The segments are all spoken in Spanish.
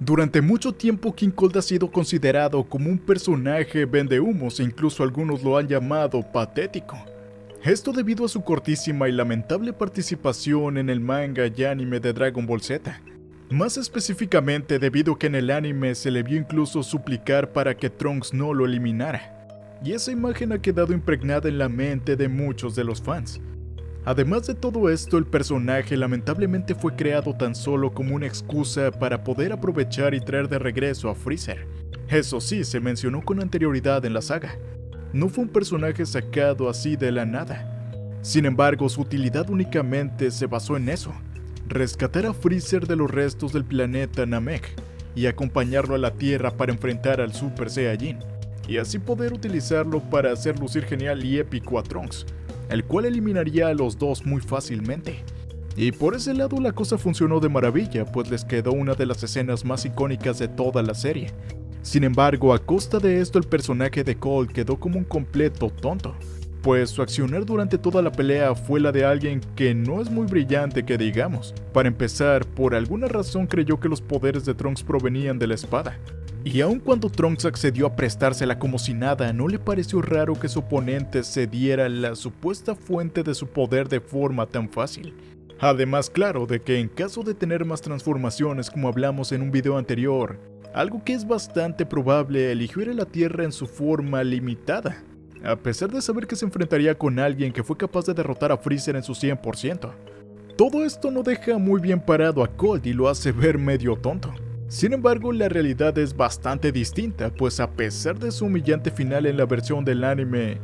Durante mucho tiempo King Cold ha sido considerado como un personaje vendehumos e incluso algunos lo han llamado patético. Esto debido a su cortísima y lamentable participación en el manga y anime de Dragon Ball Z. Más específicamente debido a que en el anime se le vio incluso suplicar para que Trunks no lo eliminara. Y esa imagen ha quedado impregnada en la mente de muchos de los fans. Además de todo esto, el personaje lamentablemente fue creado tan solo como una excusa para poder aprovechar y traer de regreso a Freezer. Eso sí, se mencionó con anterioridad en la saga. No fue un personaje sacado así de la nada. Sin embargo, su utilidad únicamente se basó en eso: rescatar a Freezer de los restos del planeta Namek y acompañarlo a la Tierra para enfrentar al Super Saiyajin, y así poder utilizarlo para hacer lucir genial y épico a Trunks, el cual eliminaría a los dos muy fácilmente. Y por ese lado la cosa funcionó de maravilla, pues les quedó una de las escenas más icónicas de toda la serie. Sin embargo, a costa de esto el personaje de Cold quedó como un completo tonto, pues su accionar durante toda la pelea fue la de alguien que no es muy brillante que digamos. Para empezar, por alguna razón creyó que los poderes de Trunks provenían de la espada. Y aun cuando Trunks accedió a prestársela como si nada, no le pareció raro que su oponente cediera la supuesta fuente de su poder de forma tan fácil. Además, claro, de que en caso de tener más transformaciones como hablamos en un video anterior, algo que es bastante probable, eligió ir a la Tierra en su forma limitada, a pesar de saber que se enfrentaría con alguien que fue capaz de derrotar a Freezer en su 100%. Todo esto no deja muy bien parado a Cold y lo hace ver medio tonto. Sin embargo, la realidad es bastante distinta, pues a pesar de su humillante final en la versión del anime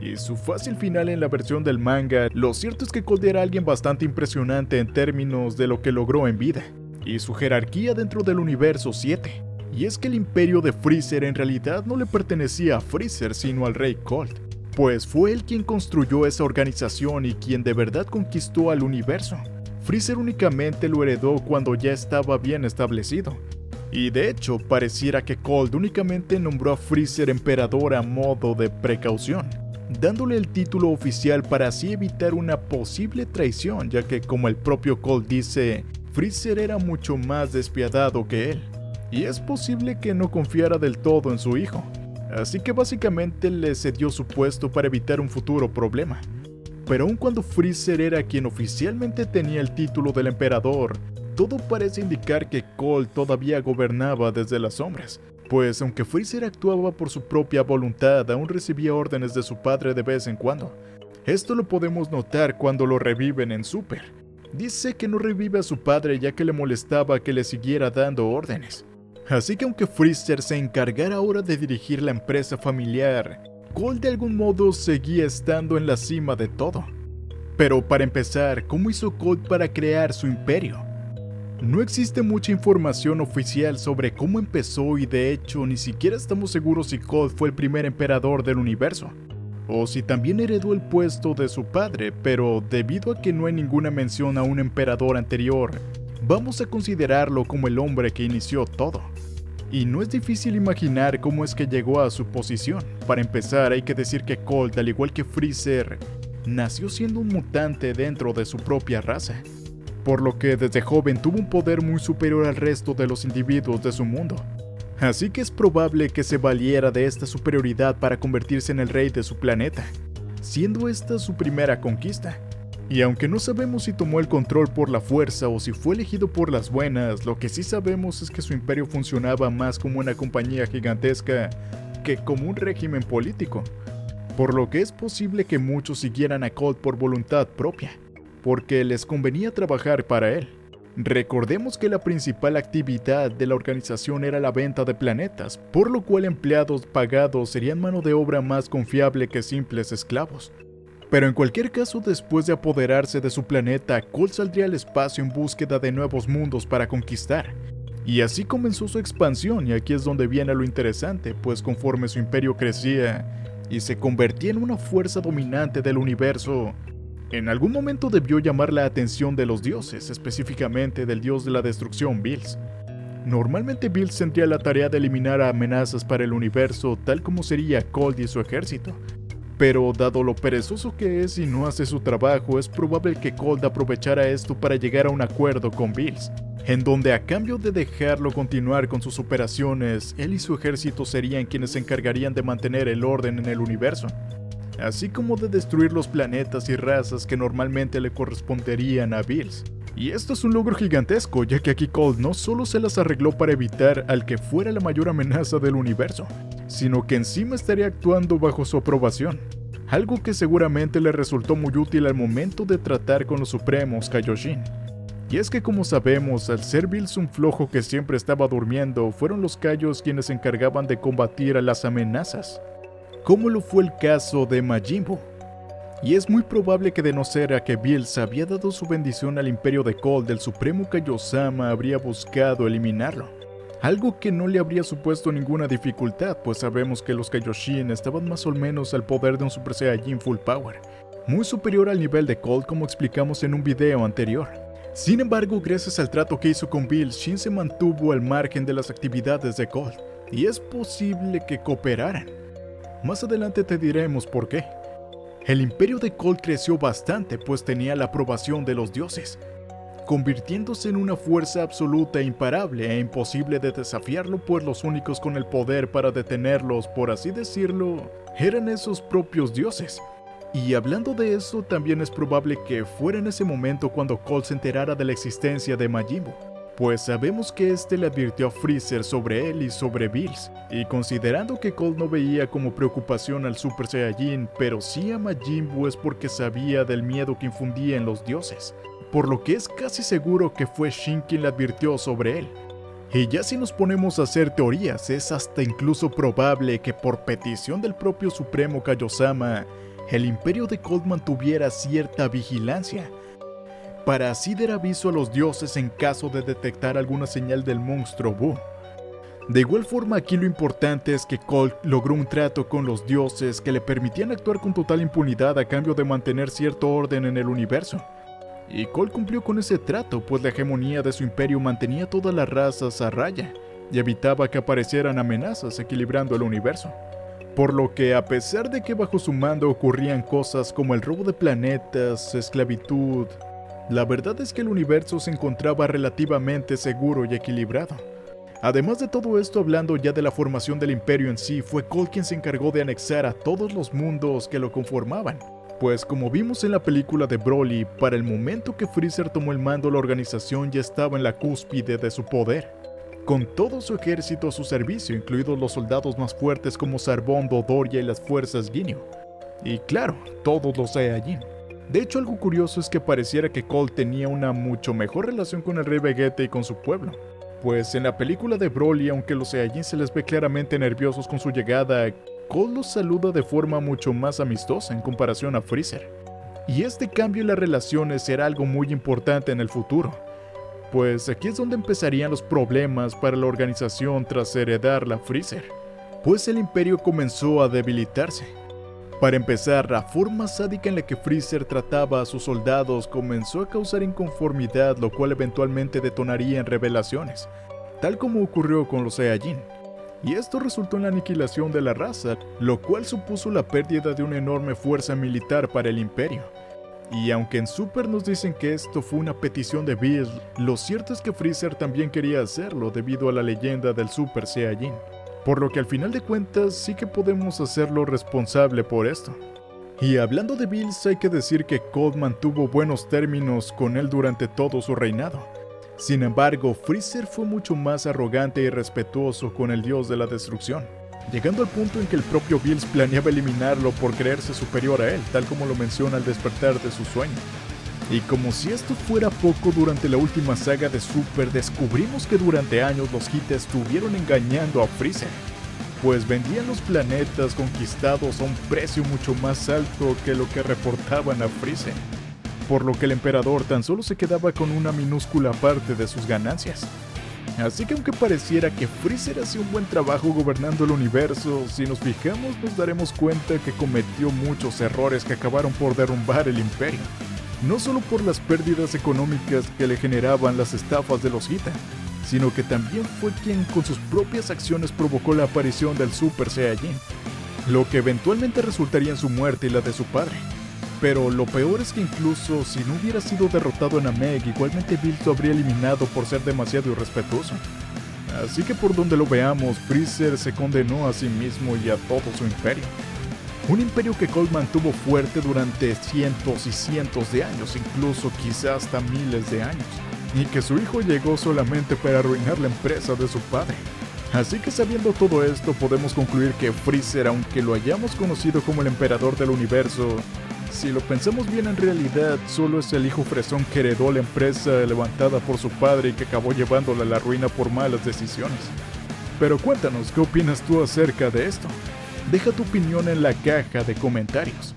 y su fácil final en la versión del manga, lo cierto es que Cold era alguien bastante impresionante en términos de lo que logró en vida, y su jerarquía dentro del universo 7. Y es que el imperio de Freezer en realidad no le pertenecía a Freezer sino al rey Cold, pues fue él quien construyó esa organización y quien de verdad conquistó al universo. Freezer únicamente lo heredó cuando ya estaba bien establecido. Y de hecho, pareciera que Cold únicamente nombró a Freezer emperador a modo de precaución, dándole el título oficial para así evitar una posible traición, ya que como el propio Cold dice, Freezer era mucho más despiadado que él, y es posible que no confiara del todo en su hijo, así que básicamente le cedió su puesto para evitar un futuro problema. Pero aun cuando Freezer era quien oficialmente tenía el título del emperador, todo parece indicar que Cold todavía gobernaba desde las sombras, pues aunque Freezer actuaba por su propia voluntad, aún recibía órdenes de su padre de vez en cuando. Esto lo podemos notar cuando lo reviven en Super. Dice que no revive a su padre ya que le molestaba que le siguiera dando órdenes. Así que aunque Freezer se encargara ahora de dirigir la empresa familiar, Cold de algún modo seguía estando en la cima de todo. Pero para empezar, ¿cómo hizo Cold para crear su imperio? No existe mucha información oficial sobre cómo empezó y de hecho ni siquiera estamos seguros si Cold fue el primer emperador del universo, o si también heredó el puesto de su padre, pero debido a que no hay ninguna mención a un emperador anterior, vamos a considerarlo como el hombre que inició todo. Y no es difícil imaginar cómo es que llegó a su posición. Para empezar, hay que decir que Cold, al igual que Freezer, nació siendo un mutante dentro de su propia raza, por lo que desde joven tuvo un poder muy superior al resto de los individuos de su mundo. Así que es probable que se valiera de esta superioridad para convertirse en el rey de su planeta, siendo esta su primera conquista. Y aunque no sabemos si tomó el control por la fuerza o si fue elegido por las buenas, lo que sí sabemos es que su imperio funcionaba más como una compañía gigantesca que como un régimen político, por lo que es posible que muchos siguieran a Cold por voluntad propia, porque les convenía trabajar para él. Recordemos que la principal actividad de la organización era la venta de planetas, por lo cual empleados pagados serían mano de obra más confiable que simples esclavos. Pero en cualquier caso, después de apoderarse de su planeta, Cold saldría al espacio en búsqueda de nuevos mundos para conquistar. Y así comenzó su expansión, y aquí es donde viene lo interesante, pues conforme su imperio crecía y se convertía en una fuerza dominante del universo, en algún momento debió llamar la atención de los dioses, específicamente del dios de la destrucción, Bills. Normalmente Bills tendría la tarea de eliminar amenazas para el universo, tal como sería Cold y su ejército. Pero dado lo perezoso que es y no hace su trabajo, es probable que Cold aprovechara esto para llegar a un acuerdo con Bills. en donde a cambio de dejarlo continuar con sus operaciones, él y su ejército serían quienes se encargarían de mantener el orden en el universo, así como de destruir los planetas y razas que normalmente le corresponderían a Bills. Y esto es un logro gigantesco, ya que aquí Colt no solo se las arregló para evitar al que fuera la mayor amenaza del universo, sino que encima estaría actuando bajo su aprobación, algo que seguramente le resultó muy útil al momento de tratar con los supremos Kaioshin. Y es que, como sabemos, al ser Bills un flojo que siempre estaba durmiendo, fueron los Kaios quienes se encargaban de combatir a las amenazas, como lo fue el caso de Majin Buu. Y es muy probable que, de no ser a que Bills había dado su bendición al imperio de Colt, el supremo Kaiosama habría buscado eliminarlo, algo que no le habría supuesto ninguna dificultad, pues sabemos que los Kaioshin estaban más o menos al poder de un Super Saiyajin Full Power, muy superior al nivel de Colt, como explicamos en un video anterior. Sin embargo, gracias al trato que hizo con Bills, Shin se mantuvo al margen de las actividades de Colt, y es posible que cooperaran. Más adelante te diremos por qué. El imperio de Colt creció bastante, pues tenía la aprobación de los dioses, convirtiéndose en una fuerza absoluta e imparable e imposible de desafiarlo, pues los únicos con el poder para detenerlos, por así decirlo, eran esos propios dioses. Y hablando de eso, también es probable que fuera en ese momento cuando Colt se enterara de la existencia de Majin Buu, pues sabemos que este le advirtió a Freezer sobre él y sobre Bills, y considerando que Colt no veía como preocupación al Super Saiyajin, pero sí a Majin Buu, es porque sabía del miedo que infundía en los dioses, por lo que es casi seguro que fue Shin quien le advirtió sobre él. Y ya si nos ponemos a hacer teorías, es hasta incluso probable que por petición del propio Supremo Kaiosama, el imperio de Colt mantuviera cierta vigilancia, para así dar aviso a los dioses en caso de detectar alguna señal del monstruo Buu. De igual forma, aquí lo importante es que Colt logró un trato con los dioses que le permitían actuar con total impunidad a cambio de mantener cierto orden en el universo. Y Colt cumplió con ese trato, pues la hegemonía de su imperio mantenía todas las razas a raya y evitaba que aparecieran amenazas, equilibrando el universo. Por lo que, a pesar de que bajo su mando ocurrían cosas como el robo de planetas, esclavitud, la verdad es que el universo se encontraba relativamente seguro y equilibrado. Además de todo esto, hablando ya de la formación del imperio en sí, fue Colt quien se encargó de anexar a todos los mundos que lo conformaban. Pues como vimos en la película de Broly, para el momento que Freezer tomó el mando, la organización ya estaba en la cúspide de su poder, con todo su ejército a su servicio, incluidos los soldados más fuertes como Zarbon, Dodoria y las fuerzas Ginyu. Y claro, todos los Saiyajin. De hecho, algo curioso es que pareciera que Colt tenía una mucho mejor relación con el rey Vegeta y con su pueblo. Pues en la película de Broly, aunque los Saiyajin se les ve claramente nerviosos con su llegada, Colt los saluda de forma mucho más amistosa en comparación a Freezer. Y este cambio en las relaciones será algo muy importante en el futuro, pues aquí es donde empezarían los problemas para la organización tras heredarla a Freezer, pues el imperio comenzó a debilitarse. Para empezar, la forma sádica en la que Freezer trataba a sus soldados comenzó a causar inconformidad, lo cual eventualmente detonaría en rebelaciones, tal como ocurrió con los Saiyajin. Y esto resultó en la aniquilación de la raza, lo cual supuso la pérdida de una enorme fuerza militar para el imperio. Y aunque en Super nos dicen que esto fue una petición de Bills, lo cierto es que Freezer también quería hacerlo debido a la leyenda del Super Saiyajin. Por lo que al final de cuentas sí que podemos hacerlo responsable por esto. Y hablando de Bills, hay que decir que Colt mantuvo buenos términos con él durante todo su reinado. Sin embargo, Freezer fue mucho más arrogante y respetuoso con el dios de la destrucción, llegando al punto en que el propio Bills planeaba eliminarlo por creerse superior a él, tal como lo menciona al despertar de su sueño. Y como si esto fuera poco, durante la última saga de Super descubrimos que durante años los Hit estuvieron engañando a Freezer, pues vendían los planetas conquistados a un precio mucho más alto que lo que reportaban a Freezer, por lo que el emperador tan solo se quedaba con una minúscula parte de sus ganancias. Así que aunque pareciera que Freezer hacía un buen trabajo gobernando el universo, si nos fijamos nos daremos cuenta que cometió muchos errores que acabaron por derrumbar el imperio. No solo por las pérdidas económicas que le generaban las estafas de los Hita, sino que también fue quien con sus propias acciones provocó la aparición del Super Saiyajin, lo que eventualmente resultaría en su muerte y la de su padre. Pero lo peor es que incluso si no hubiera sido derrotado en Namek, igualmente Bills lo habría eliminado por ser demasiado irrespetuoso. Así que por donde lo veamos, Freezer se condenó a sí mismo y a todo su imperio. Un imperio que Colt mantuvo fuerte durante cientos y cientos de años, incluso quizás hasta miles de años, y que su hijo llegó solamente para arruinar la empresa de su padre. Así que sabiendo todo esto, podemos concluir que Freezer, aunque lo hayamos conocido como el emperador del universo, si lo pensamos bien, en realidad solo es el hijo fresón que heredó la empresa levantada por su padre y que acabó llevándola a la ruina por malas decisiones. Pero cuéntanos, ¿qué opinas tú acerca de esto? Deja tu opinión en la caja de comentarios.